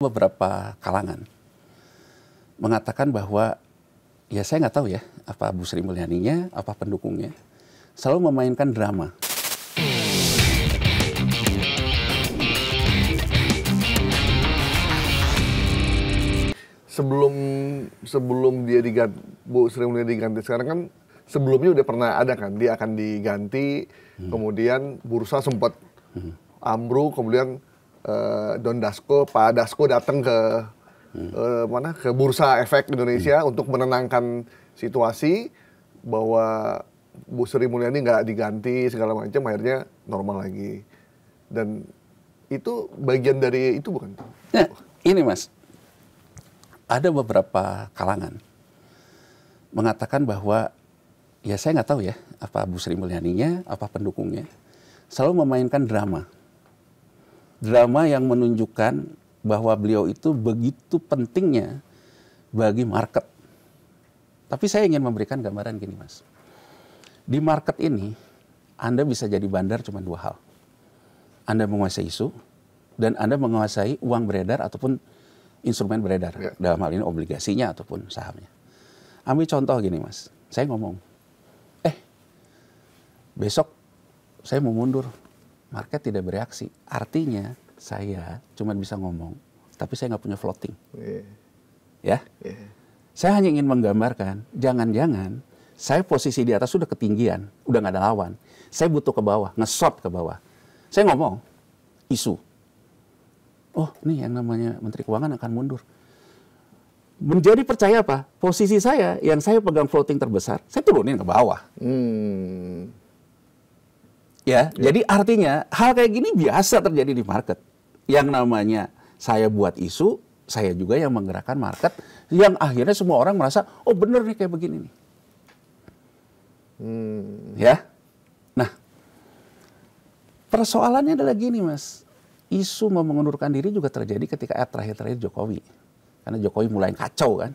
beberapa kalangan mengatakan bahwa ya saya nggak tahu ya apa Bu Sri Mulyaninya, apa pendukungnya selalu memainkan drama. Sebelum dia diganti, Bu Sri Mulyani diganti sekarang kan sebelumnya udah pernah ada kan dia akan diganti, kemudian bursa sempat ambruk, kemudian Don Dasko, Pak Dasko datang ke ke Bursa Efek Indonesia untuk menenangkan situasi bahwa Bu Sri Mulyani nggak diganti segala macam, akhirnya normal lagi. Dan itu bagian dari itu bukan? Nah, ini Mas, ada beberapa kalangan mengatakan bahwa ya saya nggak tahu ya apa Bu Sri Mulyaninya, apa pendukungnya selalu memainkan drama. Drama yang menunjukkan bahwa beliau itu begitu pentingnya bagi market. Tapi saya ingin memberikan gambaran gini Mas. Di market ini, Anda bisa jadi bandar cuma dua hal. Anda menguasai isu, dan Anda menguasai uang beredar ataupun instrumen beredar. Ya. Dalam hal ini obligasinya ataupun sahamnya. Ambil contoh gini Mas, saya ngomong, besok saya mau mundur. Market tidak bereaksi. Artinya saya cuma bisa ngomong, tapi saya nggak punya floating. Ya? Saya hanya ingin menggambarkan, jangan-jangan saya posisi di atas sudah ketinggian, udah nggak ada lawan. Saya butuh ke bawah, nge-short ke bawah. Saya ngomong, isu. Oh, nih yang namanya Menteri Keuangan akan mundur. Menjadi percaya apa? Posisi saya, yang saya pegang floating terbesar, saya turunin ke bawah. Ya, jadi artinya hal kayak gini biasa terjadi di market. Yang namanya saya buat isu, saya juga yang menggerakkan market, yang akhirnya semua orang merasa, oh bener nih kayak begini nih. Ya, nah persoalannya adalah gini Mas, isu mau mengundurkan diri juga terjadi ketika terakhir-terakhir Jokowi, karena Jokowi mulai kacau kan.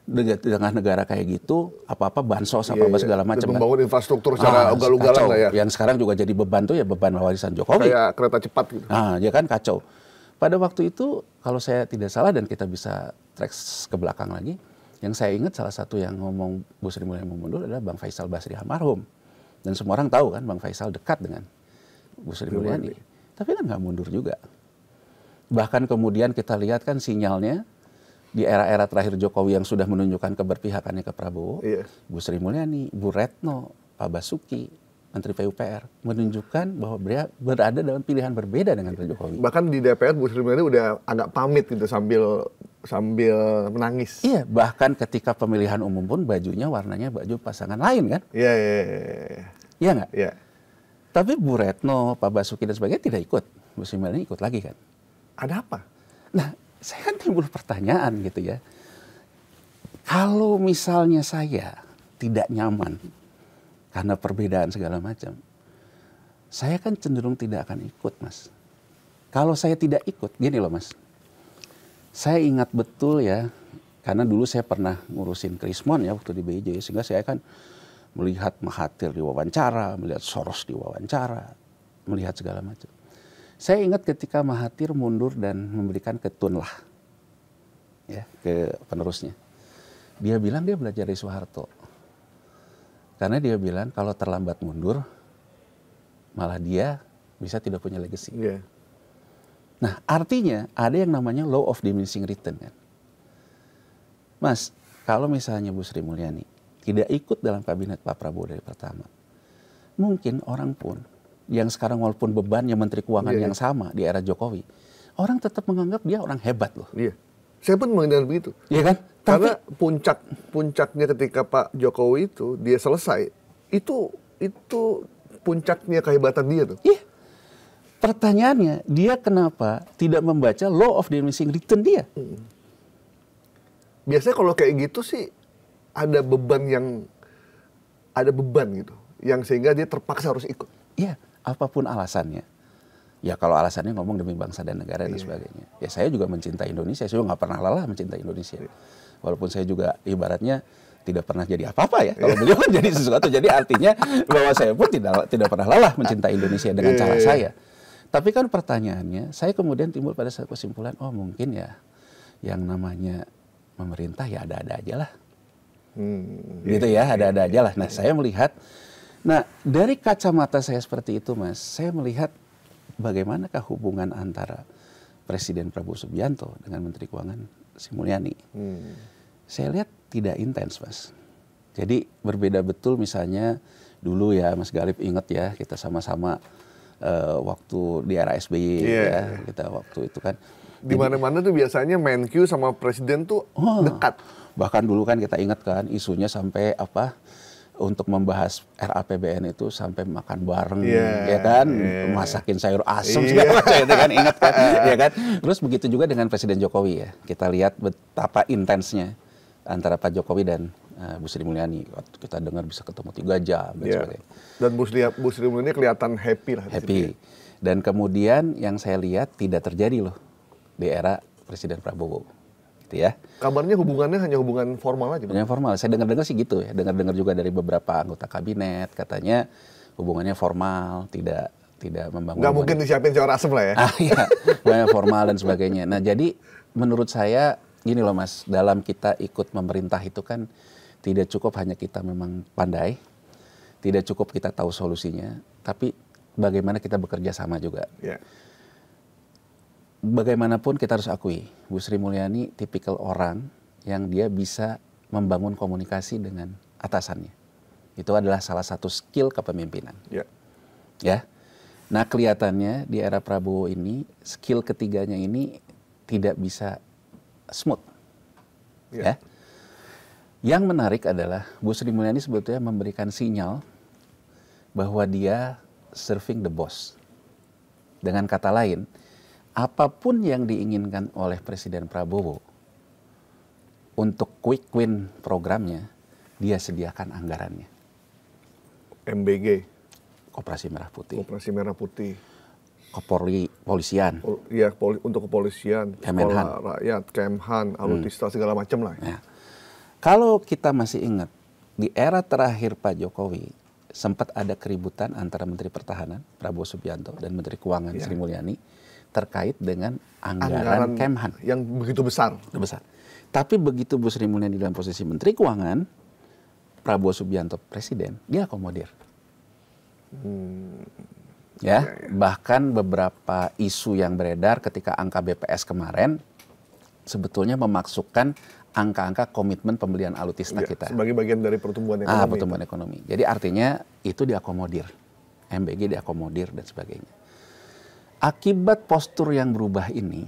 Di tengah negara kayak gitu, apa-apa bansos, apa-apa segala macam. Membangun infrastruktur secara ugal-ugalan lah ya. Yang sekarang juga jadi beban tuh ya beban warisan Jokowi. Kayak kereta cepat gitu. Ya kan kacau. Pada waktu itu, kalau saya tidak salah dan kita bisa track ke belakang lagi, yang saya ingat salah satu yang ngomong Bu Sri Mulyani mau mundur adalah Bang Faisal Basri almarhum. Dan semua orang tahu kan Bang Faisal dekat dengan Bu Sri Mulyani. Tapi kan nggak mundur juga. Bahkan kemudian kita lihat kan sinyalnya, di era-era terakhir Jokowi yang sudah menunjukkan keberpihakannya ke Prabowo, Bu Sri Mulyani, Bu Retno, Pak Basuki, Menteri PUPR, menunjukkan bahwa beliau berada dalam pilihan berbeda dengan Pak Jokowi. Bahkan di DPR Bu Sri Mulyani udah agak pamit gitu sambil menangis. Iya, bahkan ketika pemilihan umum pun bajunya warnanya baju pasangan lain kan? Iya. Iya nggak? Iya. Tapi Bu Retno, Pak Basuki dan sebagainya tidak ikut. Bu Sri Mulyani ikut lagi kan? Ada apa? Nah, saya kan timbul pertanyaan gitu ya. Kalau misalnya saya tidak nyaman karena perbedaan segala macam, saya kan cenderung tidak akan ikut Mas. Kalau saya tidak ikut, gini loh Mas. Saya ingat betul ya, karena dulu saya pernah ngurusin Krismon ya waktu di BIJ, sehingga saya kan melihat Mahathir diwawancara, melihat Soros diwawancara, melihat segala macam. Saya ingat ketika Mahathir mundur dan memberikan ketun lah ya, ke penerusnya. Dia bilang dia belajar dari Soeharto. Karena dia bilang kalau terlambat mundur, malah dia bisa tidak punya legacy. Nah artinya ada yang namanya law of diminishing return kan. Mas, kalau misalnya Bu Sri Mulyani tidak ikut dalam kabinet Pak Prabowo dari pertama, mungkin orang pun yang sekarang walaupun bebannya Menteri Keuangan yang sama di era Jokowi, orang tetap menganggap dia orang hebat loh. Saya pun mengenal begitu. Iya kan? Karena puncaknya ketika Pak Jokowi itu dia selesai, itu puncaknya kehebatan dia tuh. Iya. Pertanyaannya, dia kenapa tidak membaca law of diminishing return dia? Biasanya kalau kayak gitu sih ada beban gitu, yang sehingga dia terpaksa harus ikut. Iya. Apapun alasannya. Ya kalau alasannya ngomong demi bangsa dan negara dan sebagainya. Ya saya juga mencintai Indonesia. Saya juga nggak pernah lelah mencintai Indonesia. Walaupun saya juga ibaratnya tidak pernah jadi apa-apa ya. Kalau beliau kan jadi sesuatu. Jadi artinya bahwa saya pun tidak pernah lelah mencintai Indonesia dengan cara saya. Tapi kan pertanyaannya, saya kemudian timbul pada satu kesimpulan, oh mungkin ya yang namanya pemerintah ya ada-ada aja lah. Gitu ya, ada-ada aja lah. Nah, saya melihat, nah dari kacamata saya seperti itu, Mas, saya melihat bagaimanakah hubungan antara Presiden Prabowo Subianto dengan Menteri Keuangan Sri Mulyani. Saya lihat tidak intens, Mas. Jadi berbeda betul misalnya dulu ya, Mas Galip ingat ya, kita sama-sama waktu di era SBY ya, kita waktu itu kan. Di mana-mana tuh biasanya Menkyu sama Presiden tuh dekat. Bahkan dulu kan kita ingat kan isunya sampai apa, untuk membahas RAPBN itu sampai makan bareng, ya kan, masakin sayur asem segala macam, itu kan, ingat kan, ya kan. Terus begitu juga dengan Presiden Jokowi ya, kita lihat betapa intensnya antara Pak Jokowi dan Bu Sri Mulyani. Waktu kita dengar bisa ketemu 3 jam dan sebagainya. Dan Bu Sri Mulyani kelihatan happy lah. Happy. Dan kemudian yang saya lihat tidak terjadi loh di era Presiden Prabowo. Ya. Kabarnya hubungannya hanya hubungan formal aja. Hanya formal. Saya dengar-dengar sih gitu ya. Dengar-dengar juga dari beberapa anggota kabinet katanya hubungannya formal, tidak membangun. Nggak mungkin disiapin sayur asem lah ya. Iya, hubungannya formal dan sebagainya. Nah, jadi menurut saya gini loh Mas, dalam kita ikut memerintah itu kan tidak cukup hanya kita memang pandai, tidak cukup kita tahu solusinya, tapi bagaimana kita bekerja sama juga. Yeah. Bagaimanapun kita harus akui, Bu Sri Mulyani tipikal orang yang dia bisa membangun komunikasi dengan atasannya. Itu adalah salah satu skill kepemimpinan. Yeah. Ya. Nah, kelihatannya di era Prabowo ini skill ketiganya ini tidak bisa smooth. Yeah. Ya. Yang menarik adalah Bu Sri Mulyani sebetulnya memberikan sinyal bahwa dia serving the boss. Dengan kata lain, apapun yang diinginkan oleh Presiden Prabowo untuk quick win programnya, dia sediakan anggarannya. MBG, Koperasi Merah Putih. Koperasi Merah Putih. Kepolisian. Iya, untuk kepolisian, Kemenhan. Sekolah Rakyat, Kemhan, Alutsista segala macam lah. Ya. Kalau kita masih ingat di era terakhir Pak Jokowi sempat ada keributan antara Menteri Pertahanan Prabowo Subianto dan Menteri Keuangan Sri Mulyani terkait dengan anggaran Kemhan yang begitu besar. Tapi begitu Bu Sri Mulyani dalam posisi Menteri Keuangan, Prabowo Subianto Presiden, dia akomodir. Bahkan beberapa isu yang beredar ketika angka BPS kemarin sebetulnya memasukkan angka-angka komitmen pembelian alutsista kita. Sebagai bagian dari pertumbuhan ekonomi. Pertumbuhan ekonomi. Jadi artinya itu diakomodir. MBG diakomodir dan sebagainya. Akibat postur yang berubah ini,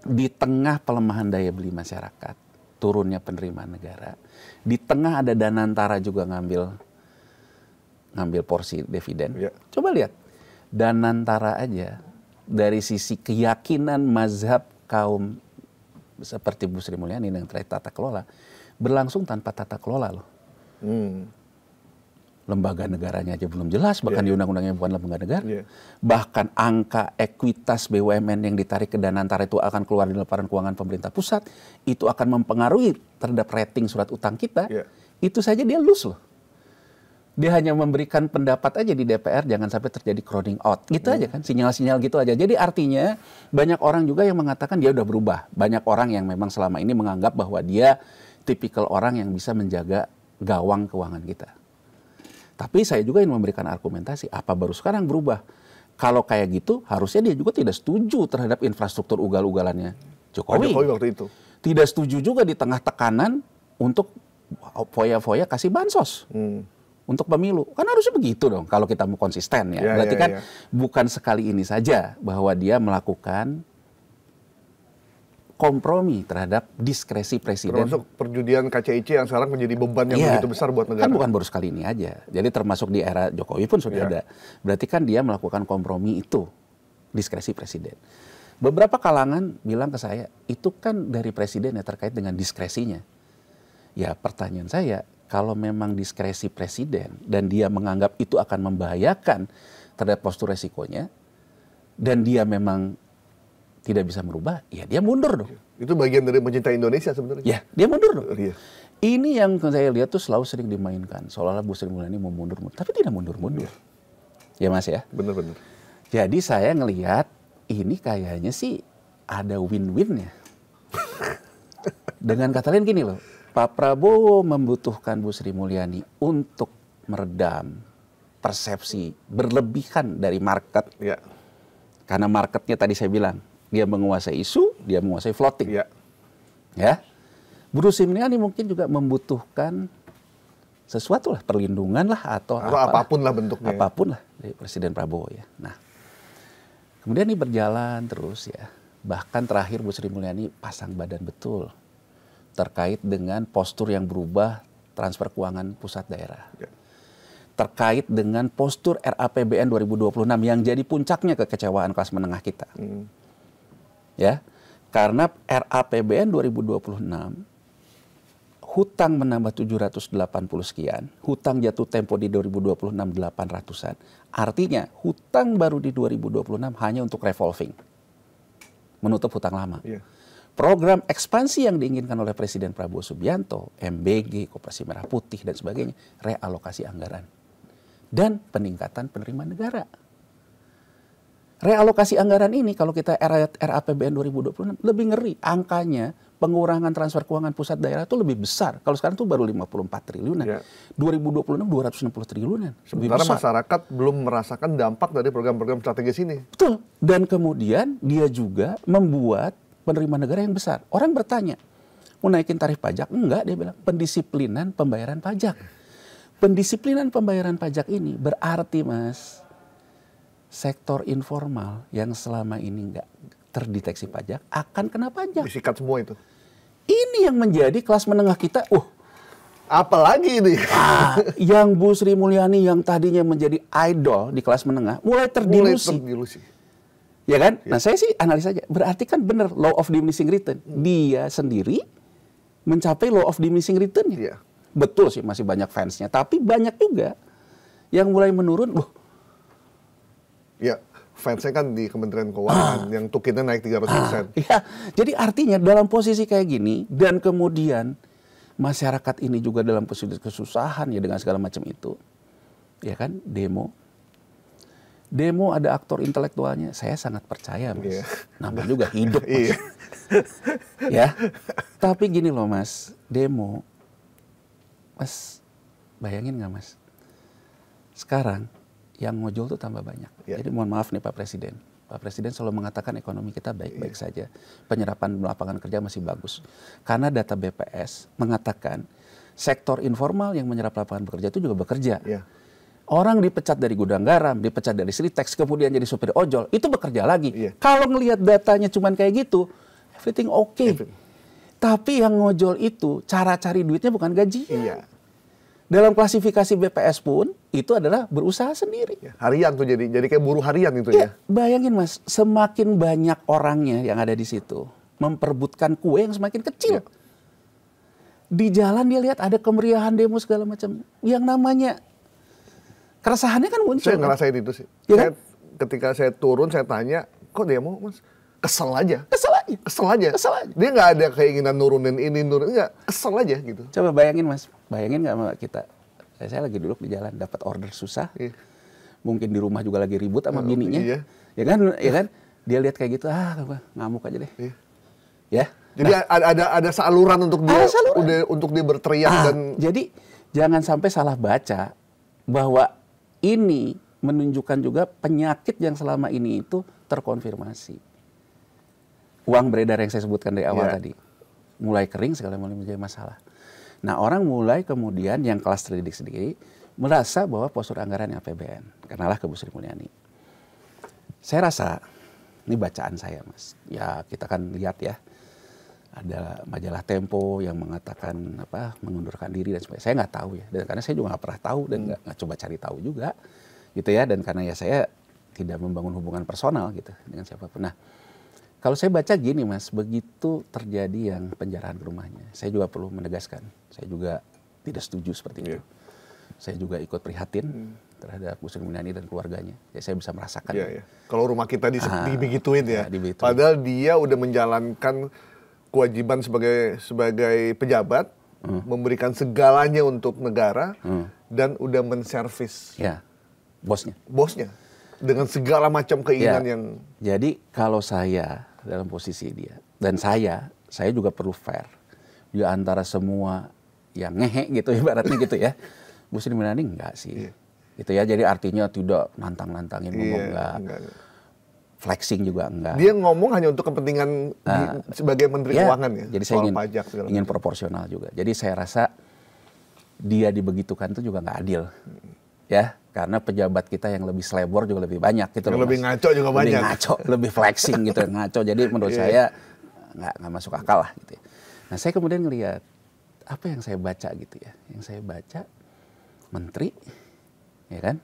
di tengah pelemahan daya beli masyarakat, turunnya penerimaan negara, di tengah ada Danantara juga ngambil porsi dividen. Coba lihat, Danantara aja dari sisi keyakinan mazhab kaum seperti Bu Sri Mulyani dengan tata kelola, berlangsung tanpa tata kelola loh. Lembaga negaranya aja belum jelas, bahkan di undang-undangnya bukan lembaga negara. Bahkan angka ekuitas BUMN yang ditarik ke Danantara itu akan keluar di laporan keuangan pemerintah pusat, itu akan mempengaruhi terhadap rating surat utang kita. Itu saja dia lose loh. Dia hanya memberikan pendapat aja di DPR, jangan sampai terjadi crowding out. Gitu aja kan, sinyal-sinyal gitu aja. Jadi artinya banyak orang juga yang mengatakan dia udah berubah. Banyak orang yang memang selama ini menganggap bahwa dia tipikal orang yang bisa menjaga gawang keuangan kita. Tapi saya juga ingin memberikan argumentasi, apa baru sekarang berubah? Kalau kayak gitu, harusnya dia juga tidak setuju terhadap infrastruktur ugal-ugalannya Jokowi. Jokowi waktu itu. Tidak setuju juga di tengah tekanan untuk foya-foya kasih bansos. Untuk pemilu. Kan harusnya begitu dong kalau kita mau konsisten ya. Berarti kan bukan sekali ini saja bahwa dia melakukan kompromi terhadap diskresi presiden. Termasuk perjudian KCIC yang sekarang menjadi beban yang begitu besar buat negara. Kan bukan baru sekali ini aja. Jadi termasuk di era Jokowi pun sudah ada. Berarti kan dia melakukan kompromi itu. Diskresi presiden. Beberapa kalangan bilang ke saya, itu kan dari presiden ya terkait dengan diskresinya. Ya pertanyaan saya, kalau memang diskresi presiden dan dia menganggap itu akan membahayakan terhadap postur resikonya, dan dia memang tidak bisa merubah, ya dia mundur dong. Itu bagian dari mencintai Indonesia sebenarnya. Ya, dia mundur dong. Ini yang saya lihat tuh selalu sering dimainkan, seolah-olah Bu Sri Mulyani mau mundur, tapi tidak mundur-mundur. Ya Mas ya. Benar-benar. Jadi saya ngelihat ini kayaknya sih ada win-win ya. Dengan kata lain gini loh, Pak Prabowo membutuhkan Bu Sri Mulyani untuk meredam persepsi berlebihan dari market. Ya. Karena marketnya tadi saya bilang, dia menguasai isu, dia menguasai floating. Ya. Ya. Bu Sri Mulyani mungkin juga membutuhkan sesuatu lah, perlindungan lah atau apapun lah bentuknya. Apapun lah dari Presiden Prabowo ya. Nah, kemudian ini berjalan terus ya. Bahkan terakhir Bu Sri Mulyani pasang badan betul terkait dengan postur yang berubah transfer keuangan pusat daerah. Ya. Terkait dengan postur RAPBN 2026 yang jadi puncaknya kekecewaan kelas menengah kita. Ya. Karena RAPBN 2026 hutang menambah 780 sekian, hutang jatuh tempo di 2026 800-an. Artinya hutang baru di 2026 hanya untuk revolving. Menutup hutang lama. Yeah. Program ekspansi yang diinginkan oleh Presiden Prabowo Subianto, MBG, Koperasi Merah Putih dan sebagainya, realokasi anggaran. Dan peningkatan penerimaan negara. Realokasi anggaran ini kalau kita RAPBN 2026 lebih ngeri. Angkanya pengurangan transfer keuangan pusat daerah itu lebih besar. Kalau sekarang itu baru 54 triliunan. Ya. 2026 260 triliunan. Sementara masyarakat belum merasakan dampak dari program-program strategis ini. Betul. Dan kemudian dia juga membuat penerimaan negara yang besar. Orang bertanya, mau naikin tarif pajak? Enggak, dia bilang. Pendisiplinan pembayaran pajak. Pendisiplinan pembayaran pajak ini berarti, Mas, sektor informal yang selama ini enggak terdeteksi pajak akan kena pajak. Disikat semua itu. Ini yang menjadi kelas menengah kita. Apalagi ini. Yang Bu Sri Mulyani yang tadinya menjadi idol di kelas menengah mulai terdilusi. Ya kan? Ya. Nah saya sih analisa aja. Berarti kan benar law of diminishing return. Dia sendiri mencapai law of diminishing return-nya. Ya. Betul sih masih banyak fansnya. Tapi banyak juga yang mulai menurun. Ya. Fansnya kan di Kementerian Keuangan yang tukitnya naik 300%. Ya, jadi artinya dalam posisi kayak gini dan kemudian masyarakat ini juga dalam posisi kesusahan ya dengan segala macam itu, ya kan demo ada aktor intelektualnya, saya sangat percaya Mas. Namanya juga hidup Mas. Ya, tapi gini loh Mas, demo, Mas bayangin nggak Mas? Sekarang yang ngojol tuh tambah banyak. Jadi mohon maaf nih Pak Presiden. Pak Presiden selalu mengatakan ekonomi kita baik-baik saja. Penyerapan lapangan kerja masih bagus. Karena data BPS mengatakan sektor informal yang menyerap lapangan pekerja itu juga bekerja. Orang dipecat dari gudang garam, dipecat dari Sritex, kemudian jadi supir ojol, itu bekerja lagi. Kalau ngelihat datanya cuman kayak gitu, everything okay. Tapi yang ngojol itu cara cari duitnya bukan gajinya. Dalam klasifikasi BPS pun itu adalah berusaha sendiri. Harian tuh jadi kayak buruh harian itu ya. Bayangin Mas, semakin banyak orangnya yang ada di situ memperebutkan kue yang semakin kecil. Di jalan dia lihat ada kemeriahan demo segala macam. Yang namanya keresahannya kan muncul. Saya ngerasain itu sih. Ya, ketika saya turun saya tanya, kok demo Mas? Kesel aja. Dia nggak ada keinginan nurunin ini, enggak. Kesel aja gitu. Coba bayangin Mas, bayangin nggak sama kita? Saya lagi duduk di jalan, dapat order susah. Mungkin di rumah juga lagi ribut sama bininya. Ya kan? Dia lihat kayak gitu, ngamuk aja deh. Ya. Jadi ada saluran untuk dia untuk dia berteriak dan jadi jangan sampai salah baca bahwa ini menunjukkan juga penyakit yang selama ini itu terkonfirmasi. Uang beredar yang saya sebutkan dari awal tadi. Mulai kering segala mulai menjadi masalah. Nah orang mulai kemudian yang kelas terdidik sendiri merasa bahwa postur anggaran APBN. Kenalah ke Bu Sri Mulyani. Saya rasa, ini bacaan saya Mas. Ya kita kan lihat ya. Ada majalah Tempo yang mengatakan mengundurkan diri dan sebagainya. Saya nggak tahu ya. Dan karena saya juga nggak pernah tahu dan nggak coba cari tahu juga. Gitu ya. Dan karena ya saya tidak membangun hubungan personal gitu dengan siapapun. Nah, kalau saya baca gini Mas, begitu terjadi yang penjarahan ke rumahnya, saya juga perlu menegaskan, saya juga tidak setuju seperti itu. Saya juga ikut prihatin terhadap Bu Sri Mulyani dan keluarganya. Ya, saya bisa merasakan. Kalau rumah kita dibegituin ya, padahal dia udah menjalankan kewajiban sebagai pejabat, memberikan segalanya untuk negara dan udah menservis bosnya. dengan segala macam keinginan yang... Jadi kalau saya dalam posisi dia, dan saya juga perlu fair. Di antara semua yang ngehe gitu ibaratnya gitu ya. Bu Sri Mulyani enggak sih. Gitu ya, jadi artinya tidak nantang-nantangin ngomong enggak. Flexing juga enggak. Dia ngomong hanya untuk kepentingan sebagai Menteri Keuangan ya. Jadi saya ingin proporsional juga. Jadi saya rasa dia dibegitukan itu juga nggak adil, ya. Karena pejabat kita yang lebih selebor juga lebih banyak gitu. Yang lebih ngaco juga banyak. Lebih ngaco, lebih flexing gitu, ngaco. Jadi menurut saya nggak masuk akal lah gitu. Nah saya kemudian ngelihat apa yang saya baca gitu ya. Yang saya baca menteri, ya kan.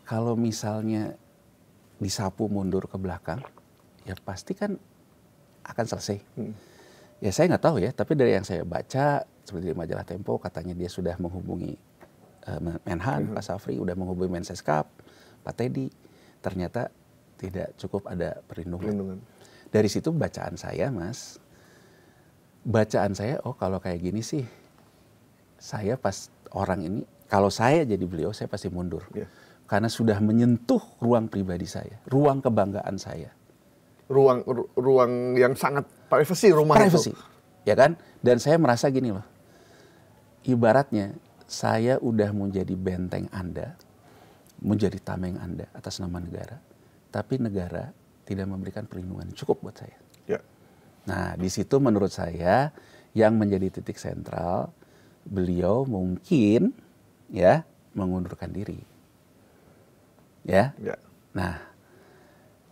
Kalau misalnya disapu mundur ke belakang, ya pasti kan akan selesai. Ya saya nggak tahu ya, tapi dari yang saya baca, seperti di majalah Tempo, katanya dia sudah menghubungi Menhan, Pak Safri, udah menghubungi Menseskap, Pak Teddy, ternyata tidak cukup ada perlindungan. Dari situ bacaan saya, Mas, oh kalau kayak gini sih, saya pas orang ini, kalau saya jadi beliau, saya pasti mundur. Karena sudah menyentuh ruang pribadi saya, ruang kebanggaan saya. Ruang yang sangat privasi rumah itu. Ya kan? Dan saya merasa gini loh, ibaratnya saya udah menjadi benteng Anda, menjadi tameng Anda atas nama negara, tapi negara tidak memberikan perlindungan cukup buat saya. Nah, di situ menurut saya yang menjadi titik sentral, beliau mungkin ya mengundurkan diri. Ya. Nah,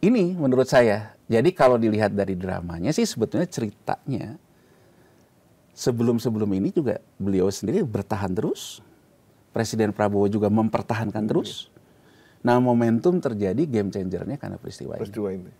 ini menurut saya. Jadi kalau dilihat dari dramanya sih sebetulnya ceritanya sebelum ini juga beliau sendiri bertahan terus. Presiden Prabowo juga mempertahankan terus. Nah, momentum terjadi game changernya karena peristiwa ini.